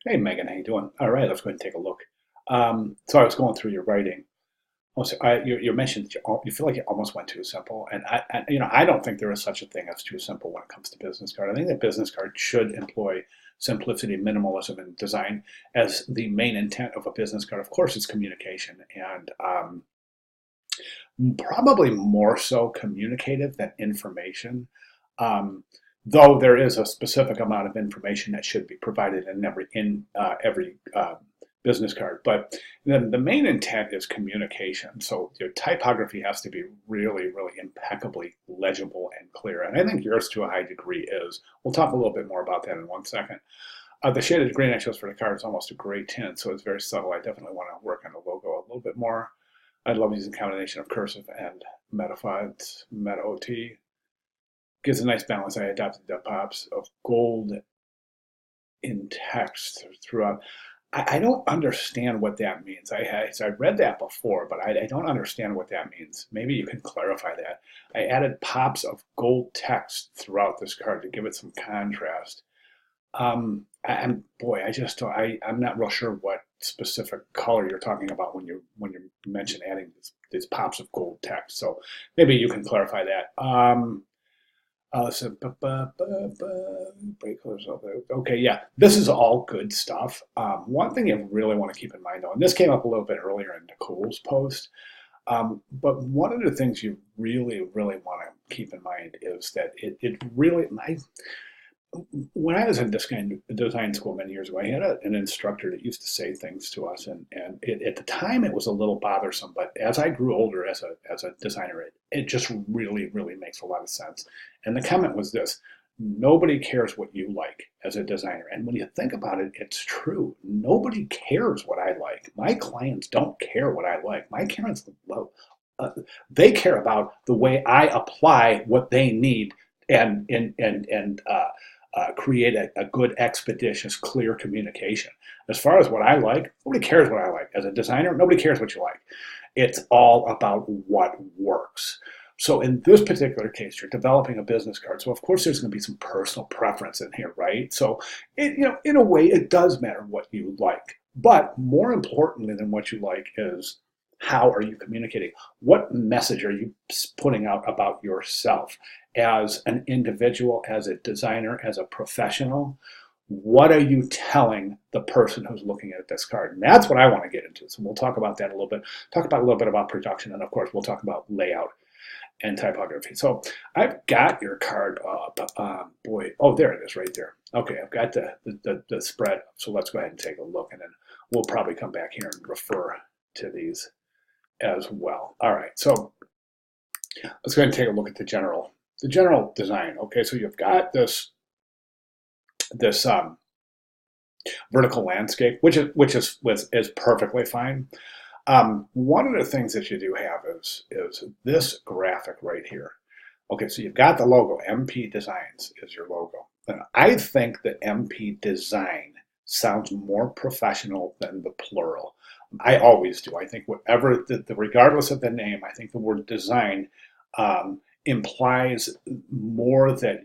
Hey Megan, how you doing? All right, let's go ahead and take a look. So I was going through your writing. Also, you mentioned that you feel like you almost went too simple, and I don't think there is such a thing as too simple when it comes to business card. I think that business card should employ simplicity, minimalism, and design as the main intent of a business card. Of course, it's communication, and probably more so communicative than information. Um, though there is a specific amount of information that should be provided in every business card, but then the main intent is communication. So your typography has to be really, really impeccably legible and clear. And I think yours to a high degree is. We'll talk a little bit more about that in 1 second. The shaded green I chose for the card is almost a gray tint, so it's very subtle. I definitely want to work on the logo a little bit more. I love using a combination of cursive and metafonts. Meta OT gives a nice balance. I adopted the pops of gold in text throughout. I don't understand what that means. So I read that before, but I don't understand what that means. Maybe you can clarify that. I added pops of gold text throughout this card to give it some contrast. And boy, I just don't, I'm not real sure what specific color you're talking about when you mention adding these pops of gold text. So maybe you can clarify that. So, break colors over. Okay, yeah, this is all good stuff. One thing you really want to keep in mind, though, and this came up a little bit earlier in Nicole's post, but one of the things you really, really want to keep in mind is that it really, when I was in design school many years ago, I had an instructor that used to say things to us, and at the time it was a little bothersome. But as I grew older as a designer, it just really, really makes a lot of sense. And the comment was this: nobody cares what you like as a designer. And when you think about it, it's true. Nobody cares what I like. My clients don't care what I like. My clients, well, they care about the way I apply what they need and create a good, expeditious, clear communication. As far as what I like, nobody cares what I like. As a designer, nobody cares what you like. It's all about what works. So in this particular case, you're developing a business card. So of course there's going to be some personal preference in here, right? So in a way, it does matter what you like. But more importantly than what you like is how are you communicating? What message are you putting out about yourself as an individual, as a designer, as a professional? What are you telling the person who's looking at this card? And that's what I want to get into. So we'll talk about that a little bit, talk about a little bit about production, and of course we'll talk about layout and typography. So I've got your card up. Boy, oh, there it is right there. Okay, I've got the spread. So let's go ahead and take a look, and then we'll probably come back here and refer to these as well. All right, so let's go ahead and take a look at the general design. Okay, so you've got this vertical landscape, which is perfectly fine. One of the things that you do have is this graphic right here. Okay, so you've got the logo. MP Designs is your logo, and I think that MP Design sounds more professional than the plural. I always do. I think whatever, regardless of the name, I think the word design implies more that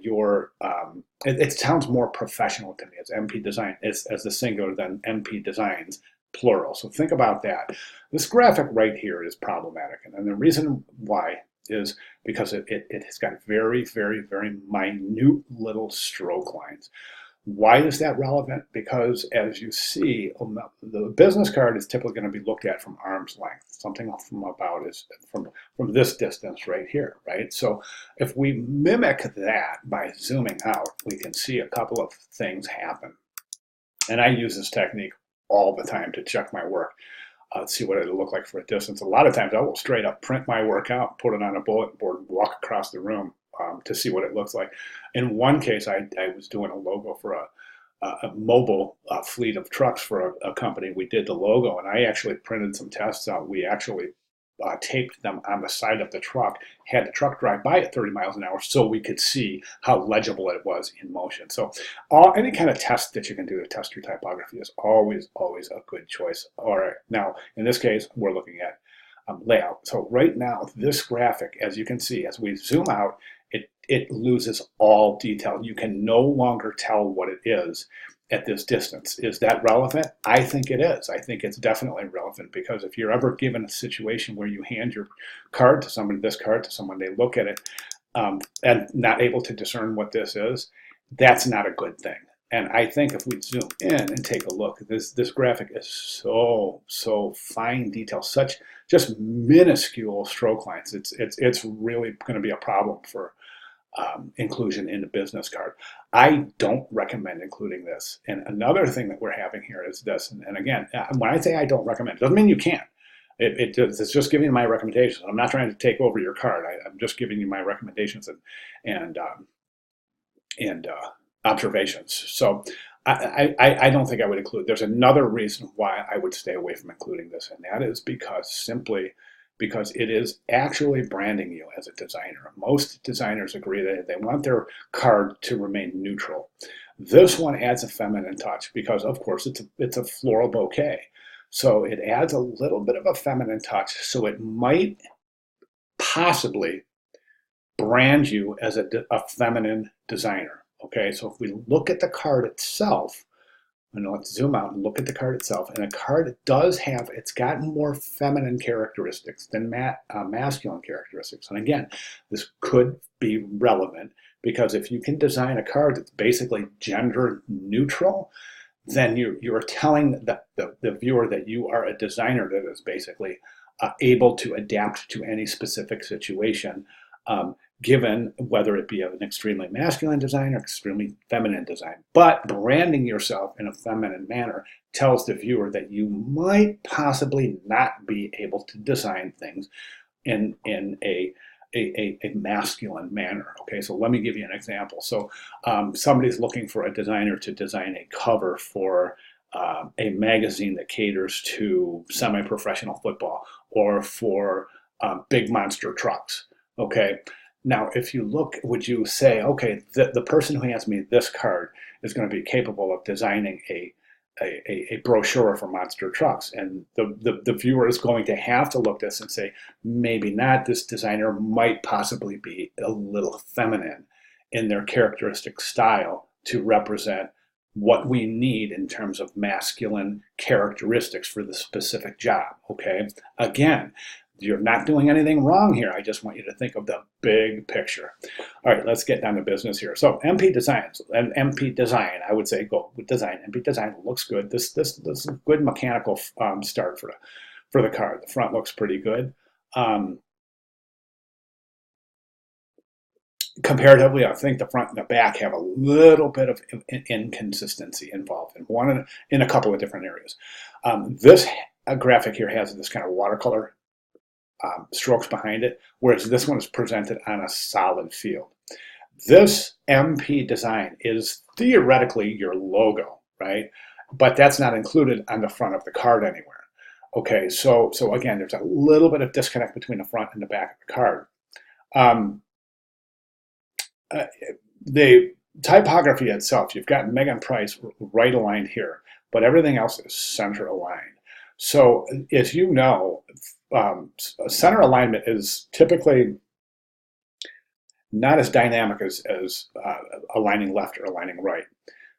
it sounds more professional to me. It's MP Design as the singular than MP Designs plural. So think about that. This graphic right here is problematic. And the reason why is because it has got very, very, very minute little stroke lines. Why is that relevant? Because as you see, the business card is typically going to be looked at from arm's length. Something from about is from this distance right here, right? So if we mimic that by zooming out, we can see a couple of things happen. And I use this technique all the time to check my work, see what it'll look like for a distance. A lot of times I will straight up print my work out, put it on a bulletin board, and walk across the room to see what it looks like. In one case, I was doing a logo for a mobile fleet of trucks for a company. We did the logo, and I actually printed some tests out. We actually taped them on the side of the truck, had the truck drive by at 30 miles an hour so we could see how legible it was in motion. So any kind of test that you can do to test your typography is always, always a good choice. All right, now in this case, we're looking at layout. So right now, this graphic, as you can see, as we zoom out, it loses all detail. You can no longer tell what it is. at this distance. Is that relevant? I think it is. I think it's definitely relevant, because if you're ever given a situation where you hand your card to somebody, this card to someone, they look at it and not able to discern what this is, that's not a good thing. And I think if we zoom in and take a look, this graphic is so fine detail, such just minuscule stroke lines. It's really going to be a problem for inclusion in a business card. I don't recommend including this. And another thing that we're having here is this. And again, when I say I don't recommend, it doesn't mean you can't. It's just giving you my recommendations. I'm not trying to take over your card. I'm just giving you my recommendations and observations. So I don't think I would include. There's another reason why I would stay away from including this, and that is simply because it is actually branding you as a designer. Most designers agree that they want their card to remain neutral. This one adds a feminine touch because, of course, it's a floral bouquet. So it adds a little bit of a feminine touch. So it might possibly brand you as a feminine designer. Okay, so if we look at the card itself, and let's zoom out and look at the card itself, and the card it's got more feminine characteristics than masculine characteristics. And again, this could be relevant because if you can design a card that's basically gender neutral, then you're telling the viewer that you are a designer that is basically able to adapt to any specific situation, given whether it be an extremely masculine design or extremely feminine design. But branding yourself in a feminine manner tells the viewer that you might possibly not be able to design things in a masculine manner. Okay, so let me give you an example. So somebody's looking for a designer to design a cover for a magazine that caters to semi-professional football or for big monster trucks. Okay, now if you look, would you say, okay, the person who hands me this card is going to be capable of designing a brochure for monster trucks? And the viewer is going to have to look at this and say, maybe not. This designer might possibly be a little feminine in their characteristic style to represent what we need in terms of masculine characteristics for the specific job. Okay, again, you're not doing anything wrong here. I just want you to think of the big picture. All right, let's get down to business here. So MP Designs and MP Design, I would say go with design. MP Design looks good. This is a good mechanical start for the card. The front looks pretty good. Comparatively, I think the front and the back have a little bit of inconsistency involved in a couple of different areas. This graphic here has this kind of watercolor strokes behind it, whereas this one is presented on a solid field. This MP Design is theoretically your logo, right? But that's not included on the front of the card anywhere. Okay, so again, there's a little bit of disconnect between the front and the back of the card. The typography itself, you've got Megan Price right aligned here, but everything else is center aligned. So as you know, center alignment is typically not as dynamic as aligning left or aligning right.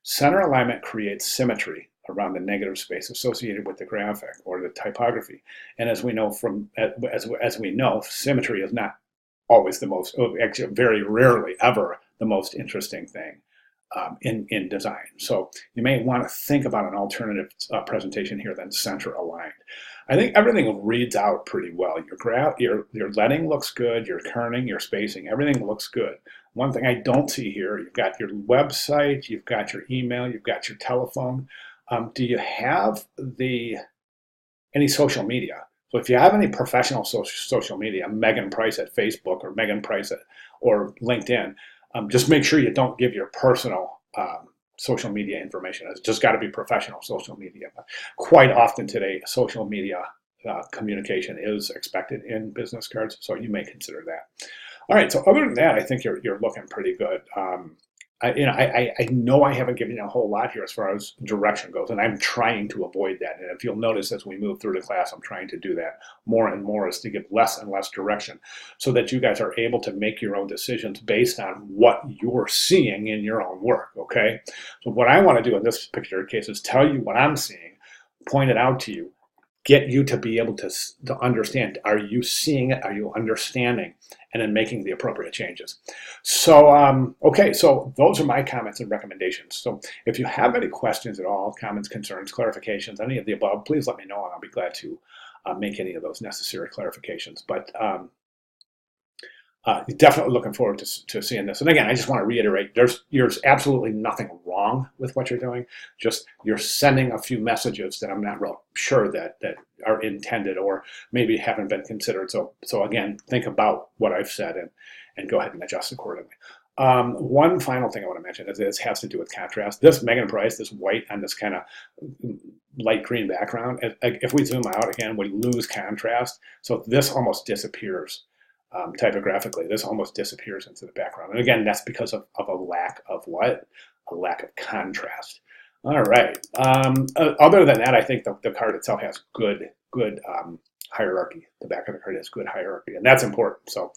Center alignment creates symmetry around the negative space associated with the graphic or the typography. And as we know as we know, symmetry is not always the most, actually very rarely ever the most interesting thing in design. So you may want to think about an alternative presentation here than center aligned. I think everything reads out pretty well. Your leading looks good, your kerning, your spacing, everything looks good. One thing I don't see here, you've got your website, you've got your email, you've got your telephone. Do you have any social media? So if you have any professional social media, Megan Price at Facebook or Megan Price or LinkedIn, just make sure you don't give your personal social media information. It's just got to be professional social media. Quite often today, social media communication is expected in business cards, so you may consider that. All right, so other than that, I think you're looking pretty good. I know I haven't given you a whole lot here as far as direction goes, and I'm trying to avoid that. And if you'll notice as we move through the class, I'm trying to do that more and more, is to give less and less direction so that you guys are able to make your own decisions based on what you're seeing in your own work, okay? So what I want to do in this particular case is tell you what I'm seeing, point it out to you, get you to be able to understand. Are you seeing it? Are you understanding? And then making the appropriate changes. So, okay, so those are my comments and recommendations. So if you have any questions at all, comments, concerns, clarifications, any of the above, please let me know and I'll be glad to make any of those necessary clarifications. But definitely looking forward to seeing this. And again, I just want to reiterate, there's absolutely nothing wrong with what you're doing. Just you're sending a few messages that I'm not real sure that are intended or maybe haven't been considered. So again, think about what I've said and go ahead and adjust accordingly. One final thing I want to mention is this has to do with contrast. This Megan Price, this white on this kind of light green background, if we zoom out again, we lose contrast. So this almost disappears. Typographically, this almost disappears into the background. And again, that's because of a lack of what? A lack of contrast. All right. Other than that, I think the card itself has good hierarchy. The back of the card has good hierarchy, and that's important. So,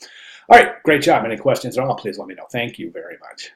all right, great job. Any questions at all, please let me know. Thank you very much.